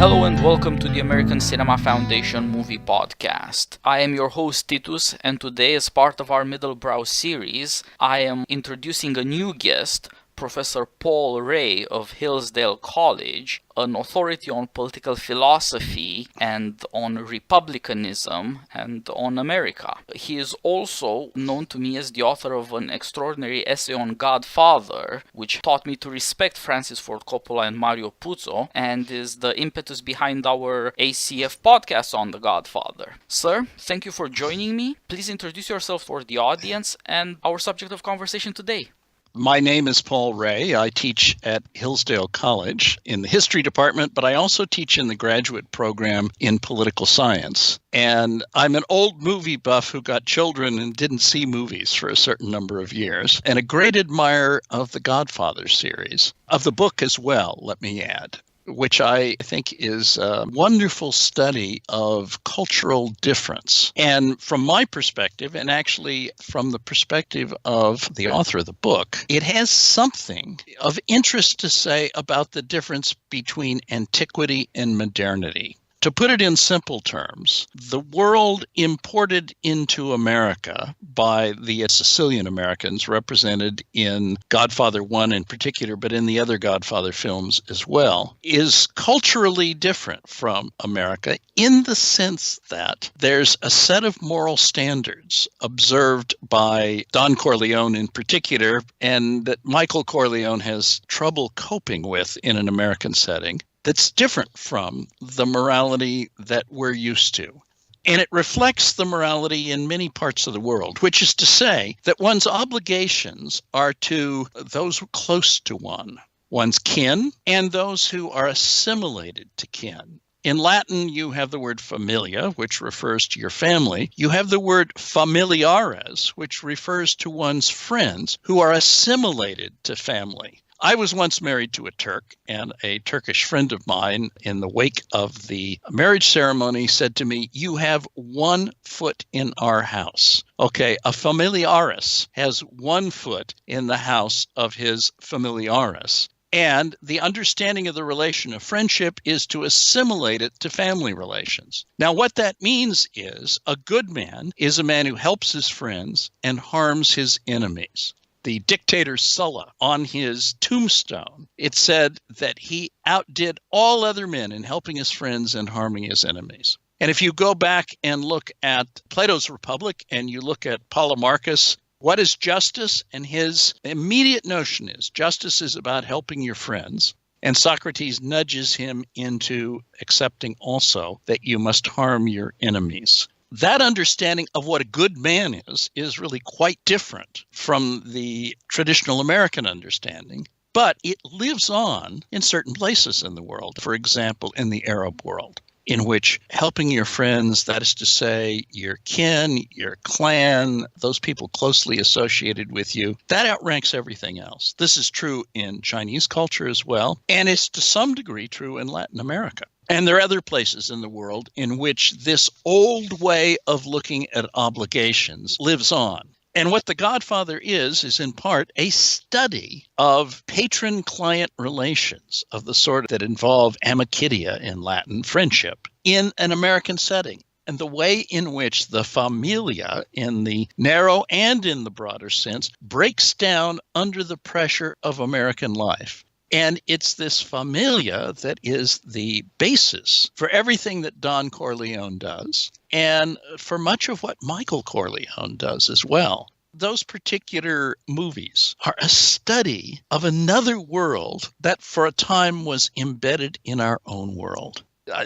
Hello and welcome to the American Cinema Foundation Movie Podcast. I am your host Titus, and today, as part of our Middlebrow series, I am introducing a new guest, Professor Paul Rahe of Hillsdale College, an authority on political philosophy and on republicanism and on America. He is also known to me as the author of an extraordinary essay on Godfather, which taught me to respect Francis Ford Coppola and Mario Puzo, and is the impetus behind our ACF podcast on The Godfather. Sir, thank you for joining me. Please introduce yourself for the audience and our subject of conversation today. My name is Paul Rahe. I teach at Hillsdale College in the history department, but I also teach in the graduate program in political science. And I'm an old movie buff who got children and didn't see movies for a certain number of years, and a great admirer of the Godfather series, of the book as well, let me add, which I think is a wonderful study of cultural difference. And from my perspective, and actually from the perspective of the author of the book, it has something of interest to say about the difference between antiquity and modernity. To put it in simple terms, the world imported into America by the Sicilian Americans, represented in Godfather 1 in particular, but in the other Godfather films as well, is culturally different from America in the sense that there's a set of moral standards observed by Don Corleone in particular, and that Michael Corleone has trouble coping with in an American setting, that's different from the morality that we're used to. And it reflects the morality in many parts of the world, which is to say that one's obligations are to those close to one, one's kin, and those who are assimilated to kin. In Latin, you have the word familia, which refers to your family. You have the word familiares, which refers to one's friends who are assimilated to family. I was once married to a Turk, and a Turkish friend of mine, in the wake of the marriage ceremony, said to me, "You have one foot in our house." Okay, a familiaris has one foot in the house of his familiaris. And the understanding of the relation of friendship is to assimilate it to family relations. Now, what that means is a good man is a man who helps his friends and harms his enemies. The dictator Sulla, on his tombstone, it said that he outdid all other men in helping his friends and harming his enemies. And if you go back and look at Plato's Republic and you look at Polemarchus, what is justice? And his immediate notion is justice is about helping your friends. And Socrates nudges him into accepting also that you must harm your enemies. That understanding of what a good man is really quite different from the traditional American understanding, but it lives on in certain places in the world. For example, in the Arab world, in which helping your friends, that is to say, your kin, your clan, those people closely associated with you, that outranks everything else. This is true in Chinese culture as well, and it's to some degree true in Latin America. And there are other places in the world in which this old way of looking at obligations lives on. And what The Godfather is in part a study of patron-client relations of the sort that involve amicitia in Latin, friendship, in an American setting. And the way in which the familia, in the narrow and in the broader sense, breaks down under the pressure of American life. And it's this familia that is the basis for everything that Don Corleone does, and for much of what Michael Corleone does as well. Those particular movies are a study of another world that for a time was embedded in our own world.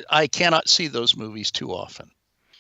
I cannot see those movies too often.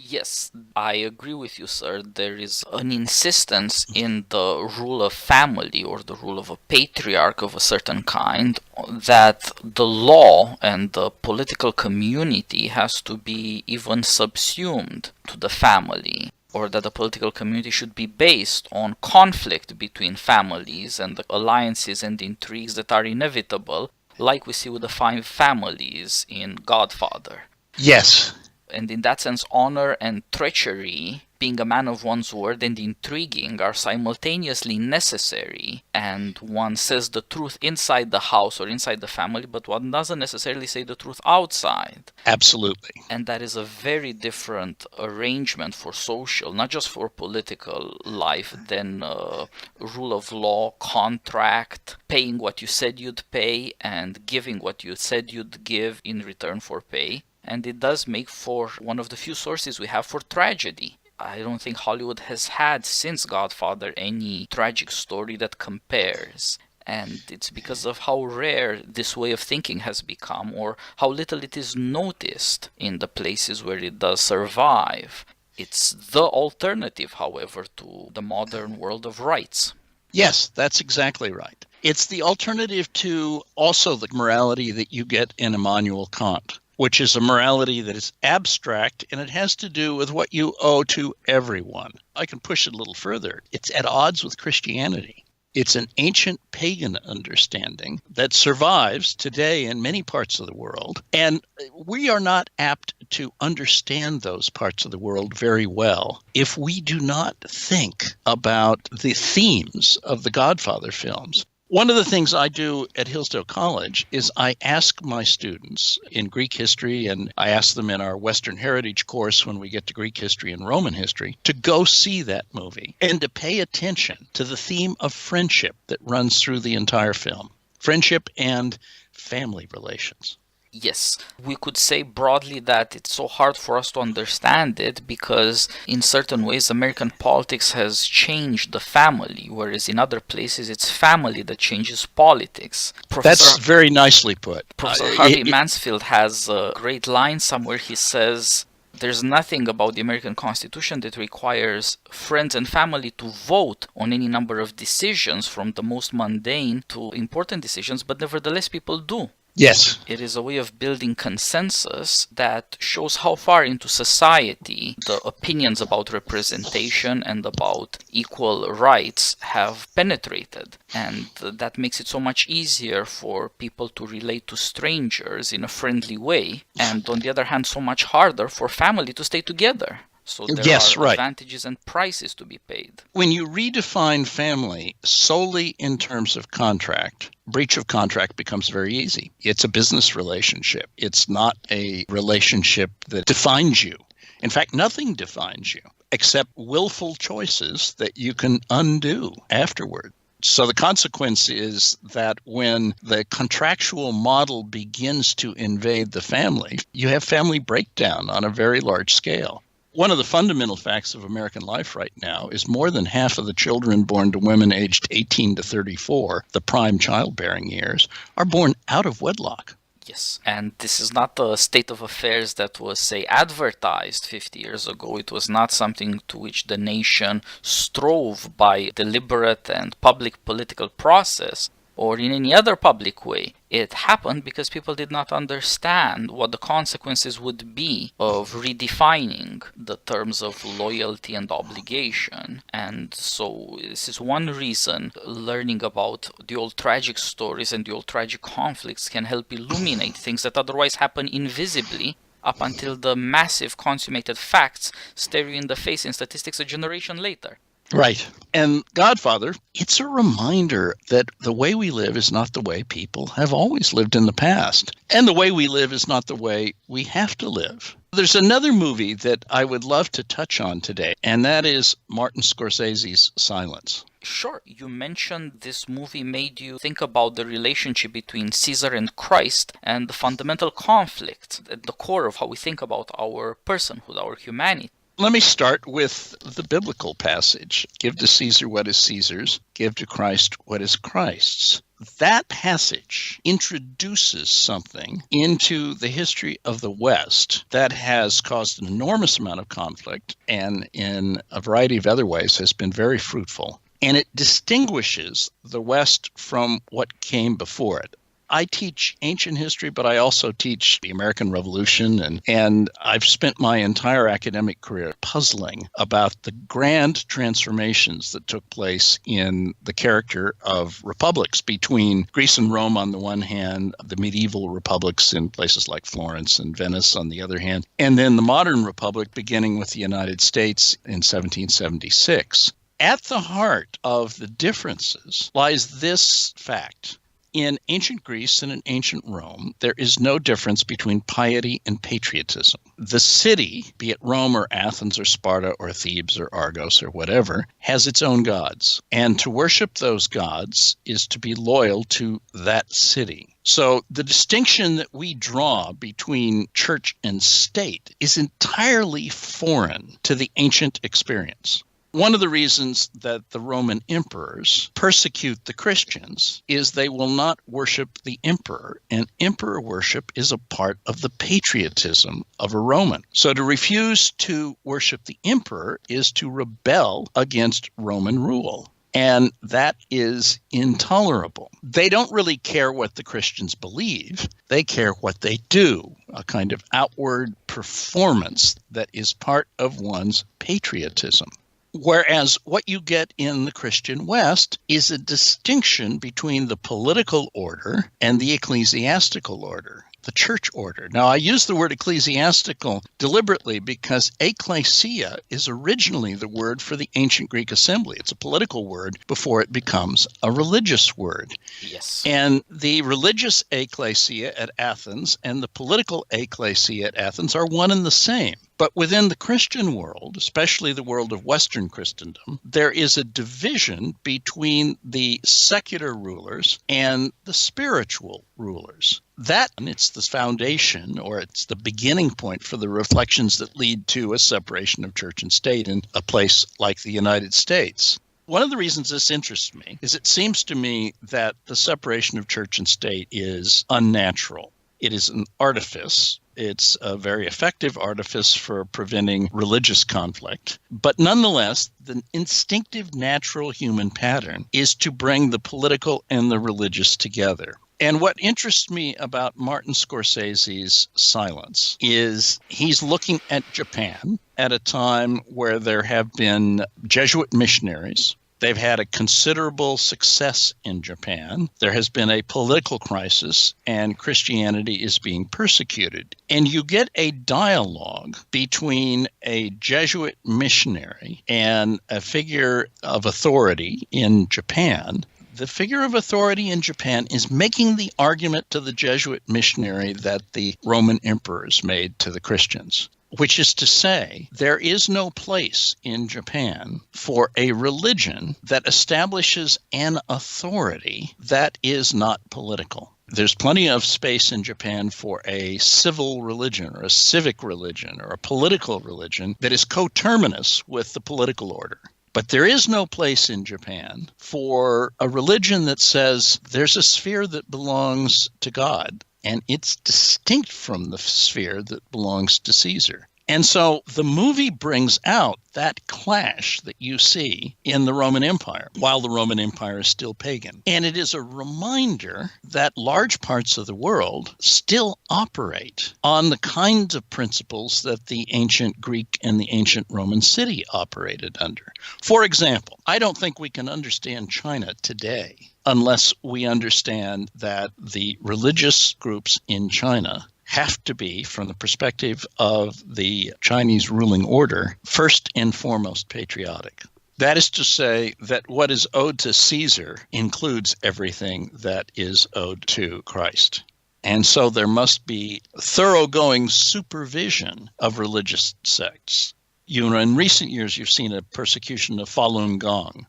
Yes, I agree with you, sir. There is an insistence in the rule of family or the rule of a patriarch of a certain kind that the law and the political community has to be even subsumed to the family, or that the political community should be based on conflict between families and the alliances and intrigues that are inevitable, like we see with the five families in Godfather. Yes. And in that sense, honor and treachery being a man of one's word and intriguing are simultaneously necessary, and one says the truth inside the house or inside the family, but one doesn't necessarily say the truth outside. Absolutely. And that is a very different arrangement for social, not just for political life, than rule of law, contract, paying what you said you'd pay, and giving what you said you'd give in return for pay. And it does make for one of the few sources we have for tragedy. I don't think Hollywood has had since Godfather any tragic story that compares. And it's because of how rare this way of thinking has become, or how little it is noticed in the places where it does survive. It's the alternative, however, to the modern world of rights. Yes, that's exactly right. It's the alternative to also the morality that you get in Immanuel Kant, which is a morality that is abstract, and it has to do with what you owe to everyone. I can push it a little further. It's at odds with Christianity. It's an ancient pagan understanding that survives today in many parts of the world, and we are not apt to understand those parts of the world very well if we do not think about the themes of the Godfather films. One of the things I do at Hillsdale College is I ask my students in Greek history, and I ask them in our Western Heritage course when we get to Greek history and Roman history, to go see that movie and to pay attention to the theme of friendship that runs through the entire film. Friendship and family relations. Yes, we could say broadly that it's so hard for us to understand it because in certain ways American politics has changed the family, whereas in other places it's family that changes politics. That's very nicely put. Professor Harvey Mansfield has a great line somewhere. He says, there's nothing about the American Constitution that requires friends and family to vote on any number of decisions, from the most mundane to important decisions, but nevertheless people do. Yes. It is a way of building consensus that shows how far into society the opinions about representation and about equal rights have penetrated. And that makes it so much easier for people to relate to strangers in a friendly way. And on the other hand, so much harder for family to stay together. So there are advantages and prices to be paid. When you redefine family solely in terms of contract, breach of contract becomes very easy. It's a business relationship. It's not a relationship that defines you. In fact, nothing defines you except willful choices that you can undo afterward. So the consequence is that when the contractual model begins to invade the family, you have family breakdown on a very large scale. One of the fundamental facts of American life right now is more than half of the children born to women aged 18 to 34, the prime childbearing years, are born out of wedlock. Yes, and this is not a state of affairs that was, say, advertised 50 years ago. It was not something to which the nation strove by deliberate and public political process or in any other public way. It happened because people did not understand what the consequences would be of redefining the terms of loyalty and obligation. And so this is one reason learning about the old tragic stories and the old tragic conflicts can help illuminate things that otherwise happen invisibly up until the massive consummated facts stare you in the face in statistics a generation later. Right. And Godfather, it's a reminder that the way we live is not the way people have always lived in the past. And the way we live is not the way we have to live. There's another movie that I would love to touch on today, and that is Martin Scorsese's Silence. Sure, you mentioned this movie made you think about the relationship between Caesar and Christ and the fundamental conflict at the core of how we think about our personhood, our humanity. Let me start with the biblical passage. Give to Caesar what is Caesar's, give to Christ what is Christ's. That passage introduces something into the history of the West that has caused an enormous amount of conflict and in a variety of other ways has been very fruitful. And it distinguishes the West from what came before it. I teach ancient history, but I also teach the American Revolution, and I've spent my entire academic career puzzling about the grand transformations that took place in the character of republics between Greece and Rome on the one hand, the medieval republics in places like Florence and Venice on the other hand, and then the modern republic beginning with the United States in 1776. At the heart of the differences lies this fact. In ancient Greece and in ancient Rome, there is no difference between piety and patriotism. The city, be it Rome or Athens or Sparta or Thebes or Argos or whatever, has its own gods. And to worship those gods is to be loyal to that city. So the distinction that we draw between church and state is entirely foreign to the ancient experience. One of the reasons that the Roman emperors persecute the Christians is they will not worship the emperor, and emperor worship is a part of the patriotism of a Roman. So to refuse to worship the emperor is to rebel against Roman rule. And that is intolerable. They don't really care what the Christians believe. They care what they do, a kind of outward performance that is part of one's patriotism. Whereas what you get in the Christian West is a distinction between the political order and the ecclesiastical order, the church order. Now, I use the word ecclesiastical deliberately because ecclesia is originally the word for the ancient Greek assembly. It's a political word before it becomes a religious word. Yes. And the religious ecclesia at Athens and the political ecclesia at Athens are one and the same. But within the Christian world, especially the world of Western Christendom, there is a division between the secular rulers and the spiritual rulers. That, and it's the foundation, or it's the beginning point for the reflections that lead to a separation of church and state in a place like the United States. One of the reasons this interests me is it seems to me that the separation of church and state is unnatural. It is an artifice. It's a very effective artifice for preventing religious conflict. But nonetheless, the instinctive natural human pattern is to bring the political and the religious together. And what interests me about Martin Scorsese's Silence is he's looking at Japan at a time where there have been Jesuit missionaries. They've had a considerable success in Japan. There has been a political crisis, and Christianity is being persecuted. And you get a dialogue between a Jesuit missionary and a figure of authority in Japan. The figure of authority in Japan is making the argument to the Jesuit missionary that the Roman emperors made to the Christians, which is to say, there is no place in Japan for a religion that establishes an authority that is not political. There's plenty of space in Japan for a civil religion or a civic religion or a political religion that is coterminous with the political order. But there is no place in Japan for a religion that says there's a sphere that belongs to God, and it's distinct from the sphere that belongs to Caesar. And so the movie brings out that clash that you see in the Roman Empire, while the Roman Empire is still pagan. And it is a reminder that large parts of the world still operate on the kinds of principles that the ancient Greek and the ancient Roman city operated under. For example, I don't think we can understand China today unless we understand that the religious groups in China have to be, from the perspective of the Chinese ruling order, first and foremost patriotic. That is to say that what is owed to Caesar includes everything that is owed to Christ. And so there must be thoroughgoing supervision of religious sects. You know, in recent years, you've seen a persecution of Falun Gong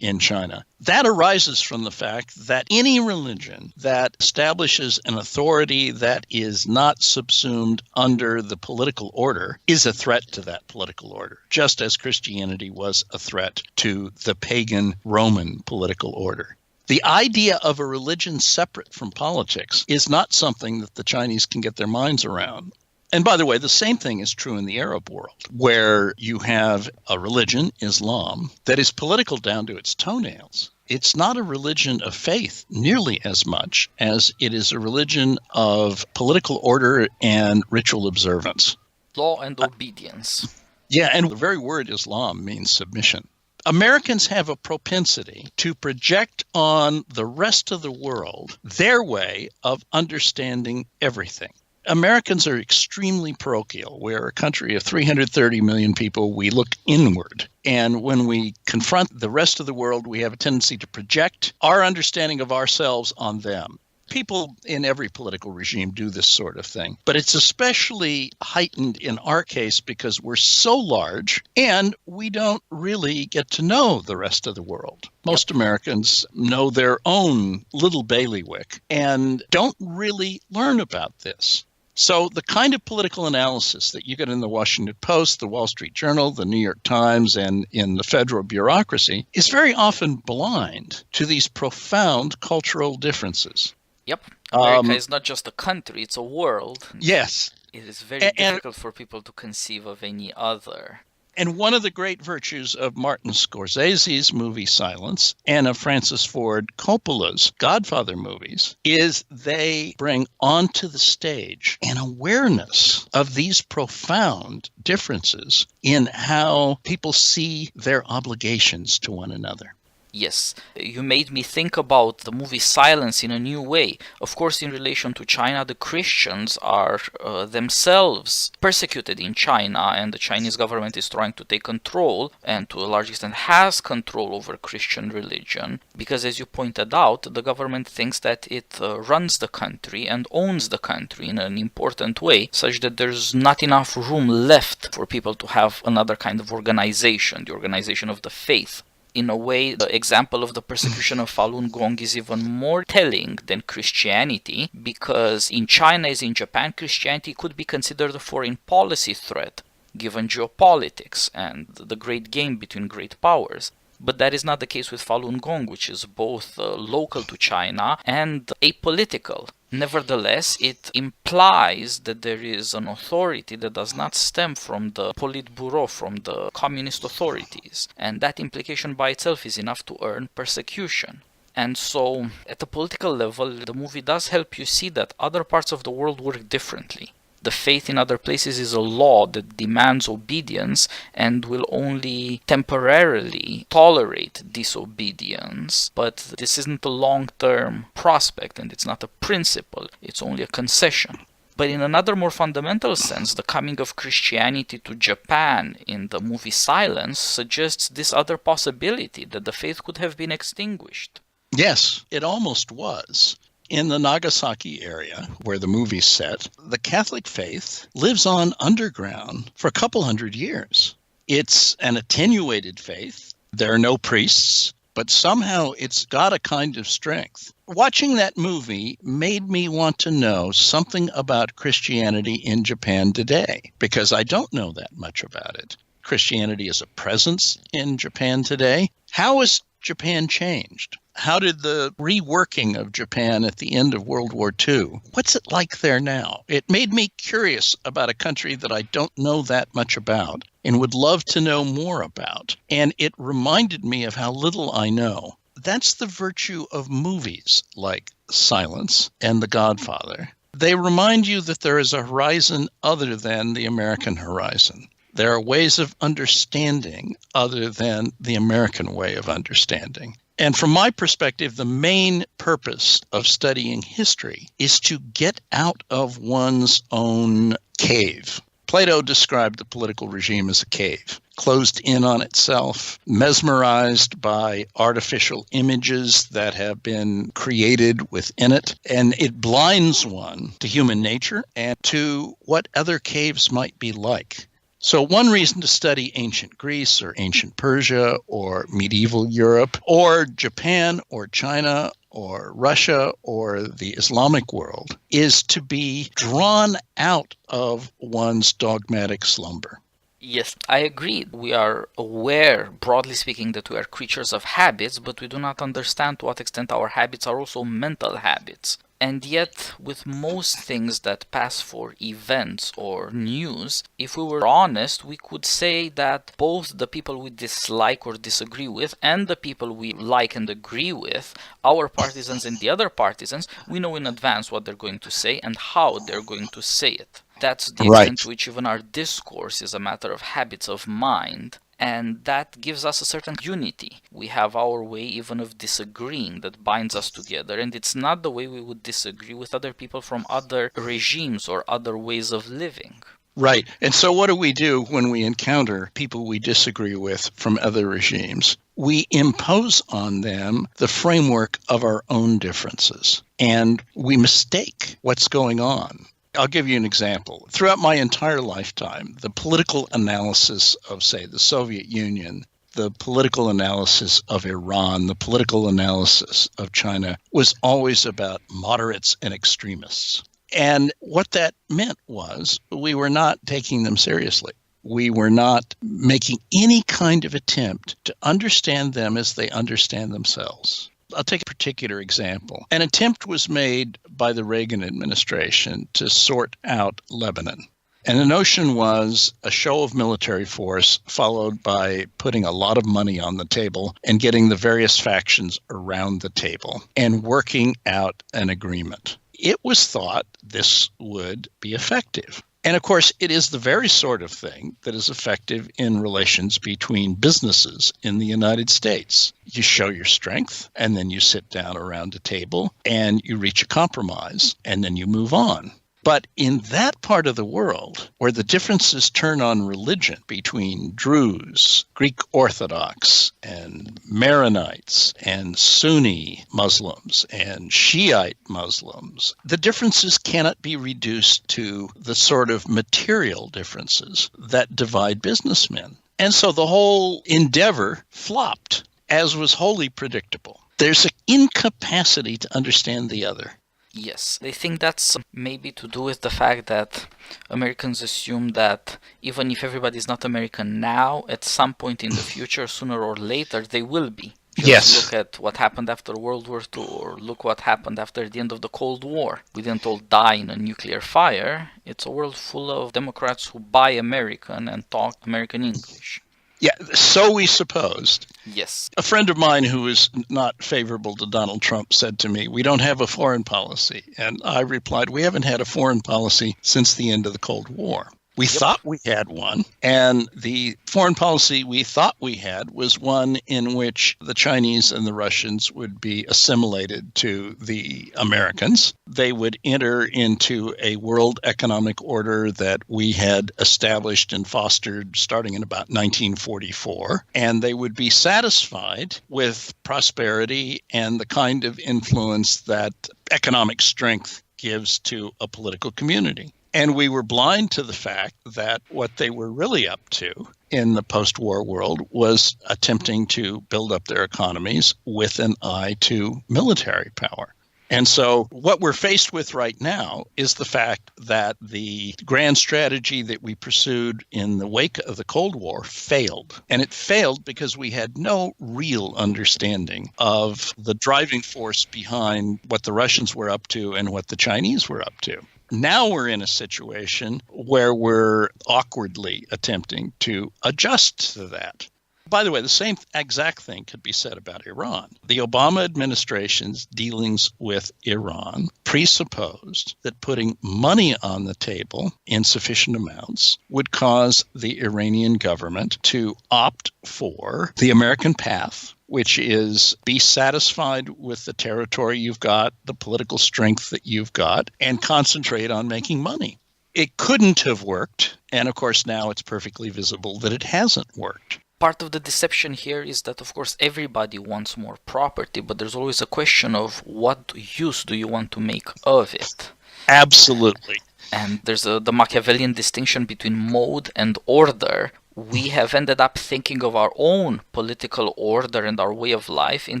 in China. That arises from the fact that any religion that establishes an authority that is not subsumed under the political order is a threat to that political order, just as Christianity was a threat to the pagan Roman political order. The idea of a religion separate from politics is not something that the Chinese can get their minds around. And by the way, the same thing is true in the Arab world, where you have a religion, Islam, that is political down to its toenails. It's not a religion of faith nearly as much as it is a religion of political order and ritual observance. Law and obedience. Yeah, and the very word Islam means submission. Americans have a propensity to project on the rest of the world their way of understanding everything. Americans are extremely parochial. We're a country of 330 million people. We look inward. And when we confront the rest of the world, we have a tendency to project our understanding of ourselves on them. People in every political regime do this sort of thing, but it's especially heightened in our case because we're so large and we don't really get to know the rest of the world. Most Americans know their own little bailiwick and don't really learn about this. So the kind of political analysis that you get in the Washington Post, the Wall Street Journal, the New York Times, and in the federal bureaucracy is very often blind to these profound cultural differences. Yep. America is not just a country, it's a world. Yes. It is very difficult for people to conceive of any other. And one of the great virtues of Martin Scorsese's movie Silence and of Francis Ford Coppola's Godfather movies is they bring onto the stage an awareness of these profound differences in how people see their obligations to one another. Yes, you made me think about the movie Silence in a new way. Of course, in relation to China, the Christians are themselves persecuted in China, and the Chinese government is trying to take control, and to a large extent has control over Christian religion, because as you pointed out, the government thinks that it runs the country and owns the country in an important way, such that there's not enough room left for people to have another kind of organization, the organization of the faith. In a way, the example of the persecution of Falun Gong is even more telling than Christianity, because in China as in Japan, Christianity could be considered a foreign policy threat, given geopolitics and the great game between great powers. But that is not the case with Falun Gong, which is both local to China and apolitical. Nevertheless, it implies that there is an authority that does not stem from the Politburo, from the communist authorities. And that implication by itself is enough to earn persecution. And so, at the political level, the movie does help you see that other parts of the world work differently. The faith in other places is a law that demands obedience and will only temporarily tolerate disobedience. But this isn't a long-term prospect, and it's not a principle, it's only a concession. But in another more fundamental sense, the coming of Christianity to Japan in the movie Silence suggests this other possibility, that the faith could have been extinguished. Yes, it almost was. In the Nagasaki area, where the movie's set, the Catholic faith lives on underground for a couple hundred years. It's an attenuated faith. There are no priests, but somehow it's got a kind of strength. Watching that movie made me want to know something about Christianity in Japan today, because I don't know that much about it. Christianity is a presence in Japan today. How has Japan changed? How did the reworking of Japan at the end of World War II, what's it like there now? It made me curious about a country that I don't know that much about and would love to know more about. And it reminded me of how little I know. That's the virtue of movies like Silence and The Godfather. They remind you that there is a horizon other than the American horizon. There are ways of understanding other than the American way of understanding. And from my perspective, the main purpose of studying history is to get out of one's own cave. Plato described the political regime as a cave, closed in on itself, mesmerized by artificial images that have been created within it, and it blinds one to human nature and to what other caves might be like. So one reason to study ancient Greece or ancient Persia or medieval Europe or Japan or China or Russia or the Islamic world is to be drawn out of one's dogmatic slumber. Yes, I agree. We are aware, broadly speaking, that we are creatures of habits, but we do not understand to what extent our habits are also mental habits. And yet, with most things that pass for events or news, if we were honest, we could say that both the people we dislike or disagree with and the people we like and agree with, our partisans and the other partisans, we know in advance what they're going to say and how they're going to say it. That's the extent to which even our discourse is a matter of habits of mind. And that gives us a certain unity. We have our way even of disagreeing that binds us together, and it's not the way we would disagree with other people from other regimes or other ways of living. Right. And so what do we do when we encounter people we disagree with from other regimes? We impose on them the framework of our own differences, and we mistake what's going on. I'll give you an example. Throughout my entire lifetime, the political analysis of, say, the Soviet Union, the political analysis of Iran, the political analysis of China was always about moderates and extremists. And what that meant was we were not taking them seriously. We were not making any kind of attempt to understand them as they understand themselves. I'll take a particular example. An attempt was made by the Reagan administration to sort out Lebanon. And the notion was a show of military force followed by putting a lot of money on the table and getting the various factions around the table and working out an agreement. It was thought this would be effective. And of course, it is the very sort of thing that is effective in relations between businesses in the United States. You show your strength, and then you sit down around a table, and you reach a compromise, and then you move on. But in that part of the world, where the differences turn on religion between Druze, Greek Orthodox, and Maronites, and Sunni Muslims, and Shiite Muslims, the differences cannot be reduced to the sort of material differences that divide businessmen. And so the whole endeavor flopped, as was wholly predictable. There's an incapacity to understand the other. Yes, I think that's maybe to do with the fact that Americans assume that even if everybody's not American now, at some point in the future, sooner or later, they will be. Just look at what happened after World War II, or look what happened after the end of the Cold War. We didn't all die in a nuclear fire. It's a world full of Democrats who buy American and talk American English. Yeah, so we supposed. Yes. A friend of mine who is not favorable to Donald Trump said to me, "We don't have a foreign policy." And I replied, "We haven't had a foreign policy since the end of the Cold War. We thought we had one, and the foreign policy we thought we had was one in which the Chinese and the Russians would be assimilated to the Americans. They would enter into a world economic order that we had established and fostered starting in about 1944, and they would be satisfied with prosperity and the kind of influence that economic strength gives to a political community." And we were blind to the fact that what they were really up to in the post-war world was attempting to build up their economies with an eye to military power. And so what we're faced with right now is the fact that the grand strategy that we pursued in the wake of the Cold War failed. And it failed because we had no real understanding of the driving force behind what the Russians were up to and what the Chinese were up to. Now we're in a situation where we're awkwardly attempting to adjust to that. By the way, the same exact thing could be said about Iran. The Obama administration's dealings with Iran presupposed that putting money on the table in sufficient amounts would cause the Iranian government to opt for the American path, which is be satisfied with the territory you've got, the political strength that you've got, and concentrate on making money. It couldn't have worked, and of course now it's perfectly visible that it hasn't worked. Part of the deception here is that, of course, everybody wants more property, but there's always a question of what use do you want to make of it? Absolutely. And there's the Machiavellian distinction between mode and order. We have ended up thinking of our own political order and our way of life in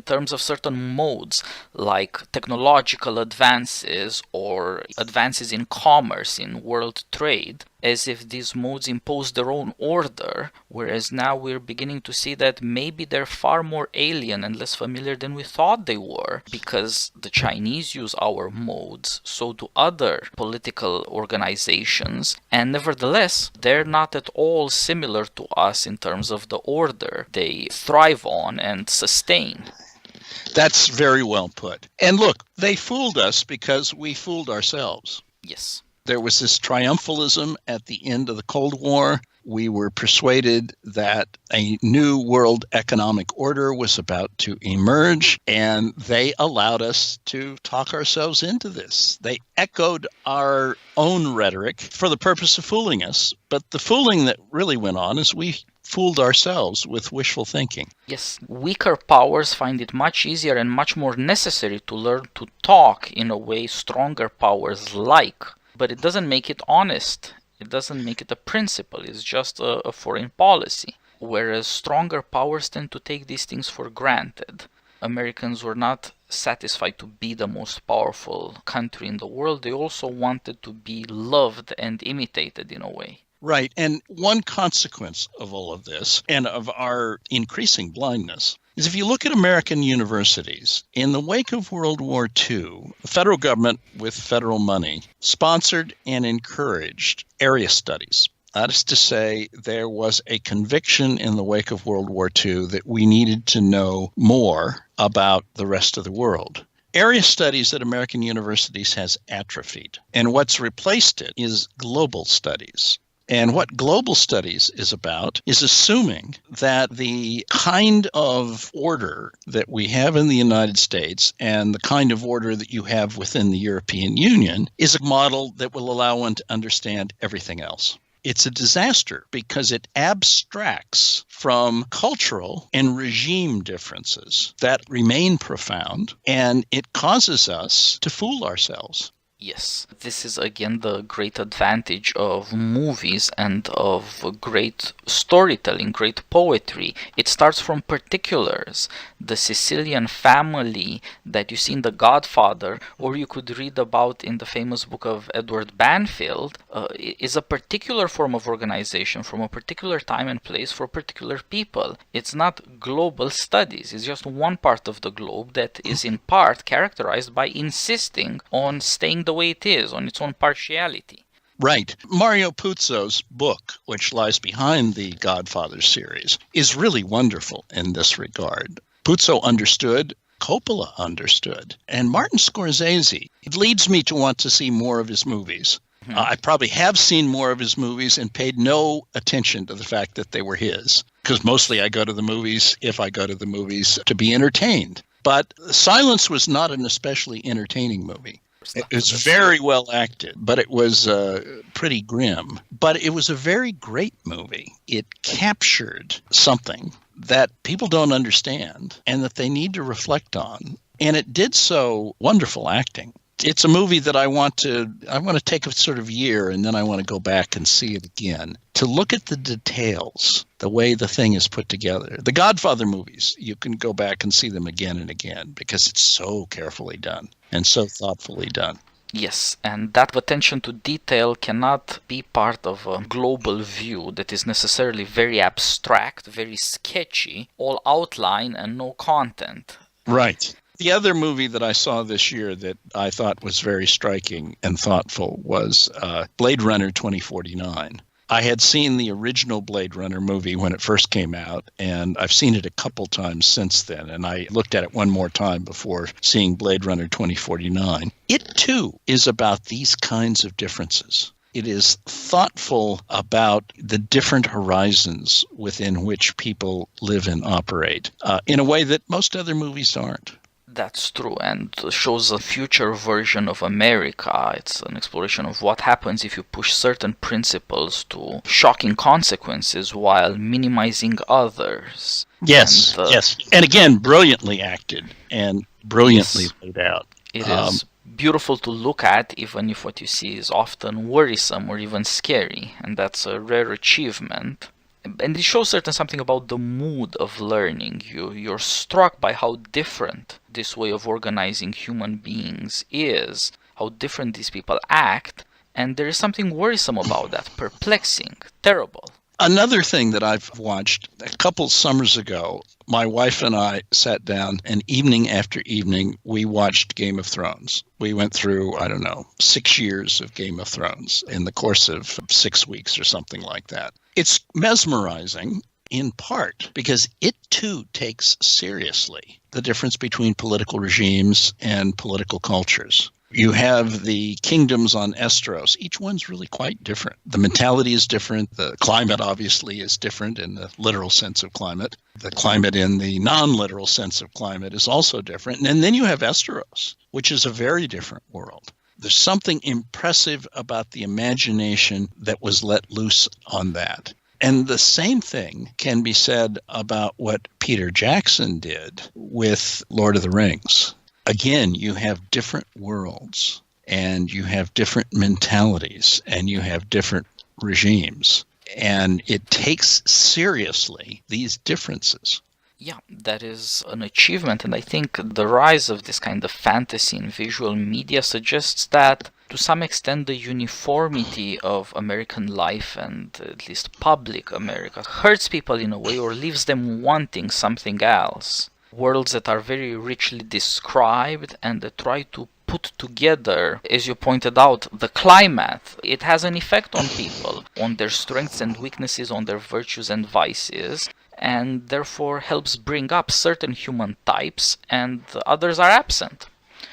terms of certain modes, like technological advances or advances in commerce, in world trade. as if these modes impose their own order, whereas now we're beginning to see that maybe they're far more alien and less familiar than we thought they were, because the Chinese use our modes, so do other political organizations, and nevertheless, they're not at all similar to us in terms of the order they thrive on and sustain. That's very well put. And look, they fooled us because we fooled ourselves. Yes. There was this triumphalism at the end of the Cold War. We were persuaded that a new world economic order was about to emerge, and they allowed us to talk ourselves into this. They echoed our own rhetoric for the purpose of fooling us. But the fooling that really went on is we fooled ourselves with wishful thinking. Yes, weaker powers find it much easier and much more necessary to learn to talk in a way stronger powers like. But it doesn't make it honest. It doesn't make it a principle. It's just a foreign policy. Whereas stronger powers tend to take these things for granted. Americans were not satisfied to be the most powerful country in the world. They also wanted to be loved and imitated in a way. Right. And one consequence of all of this and of our increasing blindness is if you look at American universities, in the wake of World War II, the federal government, with federal money, sponsored and encouraged area studies. That is to say, there was a conviction in the wake of World War II that we needed to know more about the rest of the world. Area studies at American universities has atrophied, and what's replaced it is global studies. And what global studies is about is assuming that the kind of order that we have in the United States and the kind of order that you have within the European Union is a model that will allow one to understand everything else. It's a disaster because it abstracts from cultural and regime differences that remain profound, and it causes us to fool ourselves. Yes, this is again the great advantage of movies and of great storytelling, great poetry. It starts from particulars. The Sicilian family that you see in The Godfather, or you could read about in the famous book of Edward Banfield, is a particular form of organization from a particular time and place for particular people. It's not global studies. It's just one part of the globe that is in part characterized by insisting on staying the way it is, on its own partiality. Right. Mario Puzo's book, which lies behind the Godfather series, is really wonderful in this regard. Puzo understood, Coppola understood, and Martin Scorsese. It leads me to want to see more of his movies. I probably have seen more of his movies and paid no attention to the fact that they were his, because mostly I go to the movies, if I go to the movies, to be entertained. But Silence was not an especially entertaining movie. It was very well acted, but it was pretty grim. But it was a very great movie. It captured something that people don't understand and that they need to reflect on. And it did so wonderful acting. It's a movie that I want to take a sort of year, and then I want to go back and see it again to look at the details, the way the thing is put together. The Godfather movies, you can go back and see them again and again because it's so carefully done and so thoughtfully done. Yes, and that attention to detail cannot be part of a global view that is necessarily very abstract, very sketchy, all outline and no content. Right. The other movie that I saw this year that I thought was very striking and thoughtful was Blade Runner 2049. I had seen the original Blade Runner movie when it first came out, and I've seen it a couple times since then, and I looked at it one more time before seeing Blade Runner 2049. It, too, is about these kinds of differences. It is thoughtful about the different horizons within which people live and operate in a way that most other movies aren't. That's true, and shows a future version of America. It's an exploration of what happens if you push certain principles to shocking consequences while minimizing others. Yes, yes. And again, brilliantly acted and brilliantly laid out. It is beautiful to look at, even if what you see is often worrisome or even scary, and that's a rare achievement. And it shows something about the mood of learning. You're struck by how different this way of organizing human beings is, how different these people act, And there is something worrisome about that, perplexing, terrible. Another thing that I've watched a couple summers ago, my wife and I sat down and evening after evening, we watched Game of Thrones. We went through, 6 years of Game of Thrones in the course of 6 weeks or something like that. It's mesmerizing in part because it too takes seriously the difference between political regimes and political cultures. You have the kingdoms on Essos. Each one's really quite different. The mentality is different. The climate obviously is different in the literal sense of climate. The climate in the non-literal sense of climate is also different. And then you have Essos, which is a very different world. There's something impressive about the imagination that was let loose on that. And the same thing can be said about what Peter Jackson did with Lord of the Rings. Again, you have different worlds, and you have different mentalities, and you have different regimes. And it takes seriously these differences. Yeah, that is an achievement, and I think the rise of this kind of fantasy in visual media suggests that, to some extent, the uniformity of American life, and at least public America, hurts people in a way or leaves them wanting something else. Worlds that are very richly described and that try to put together, as you pointed out, the climate. It has an effect on people, on their strengths and weaknesses, on their virtues and vices, and therefore helps bring up certain human types, and others are absent.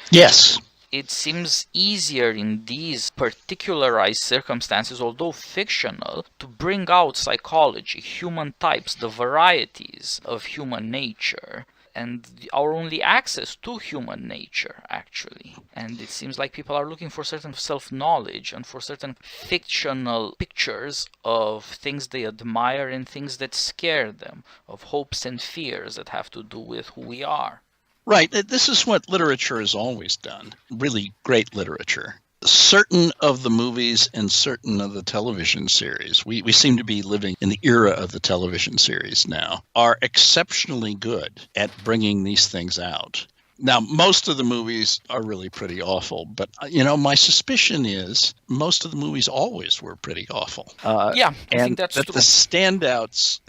Yes. It seems easier in these particularized circumstances, although fictional, to bring out psychology, human types, the varieties of human nature, and our only access to human nature, actually. And it seems like people are looking for certain self-knowledge and for certain fictional pictures of things they admire and things that scare them, of hopes and fears that have to do with who we are. Right. This is what literature has always done, really great literature. Certain of the movies and certain of the television series, we seem to be living in the era of the television series now, are exceptionally good at bringing these things out. Now, most of the movies are really pretty awful, but, my suspicion is most of the movies always were pretty awful. I think that's that true. the standouts,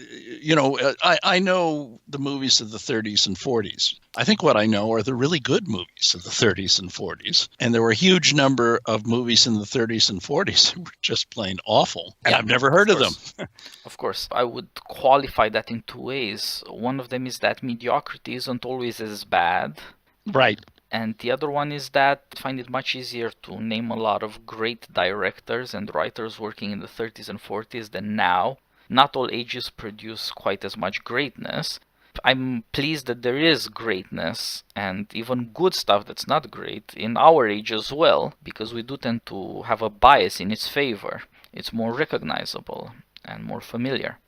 I know the movies of the 30s and 40s. I think what I know are the really good movies of the 30s and 40s. And there were a huge number of movies in the 30s and 40s that were just plain awful. And I've never heard of them. Of course, I would qualify that in two ways. One of them is that mediocrity isn't always as bad. Right. And the other one is that I find it much easier to name a lot of great directors and writers working in the 30s and 40s than now. Not all ages produce quite as much greatness. I'm pleased that there is greatness and even good stuff that's not great in our age as well, because we do tend to have a bias in its favor. It's more recognizable and more familiar.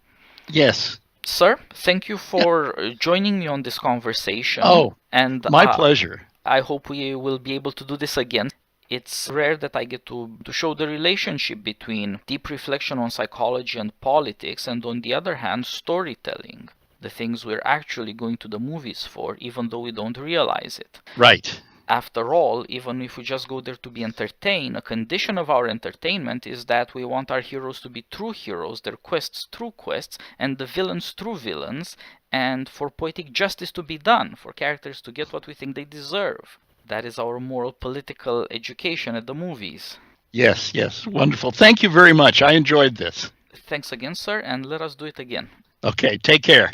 Yes. Sir, thank you for joining me on this conversation. Oh, and my pleasure. I hope we will be able to do this again. It's rare that I get to show the relationship between deep reflection on psychology and politics, and on the other hand, storytelling. The things we're actually going to the movies for, even though we don't realize it. Right. After all, even if we just go there to be entertained, a condition of our entertainment is that we want our heroes to be true heroes, their quests true quests, and the villains true villains, and for poetic justice to be done, for characters to get what we think they deserve. That is our moral political education at the movies. Yes, wonderful. Thank you very much. I enjoyed this. Thanks again, sir, and let us do it again. Okay, take care.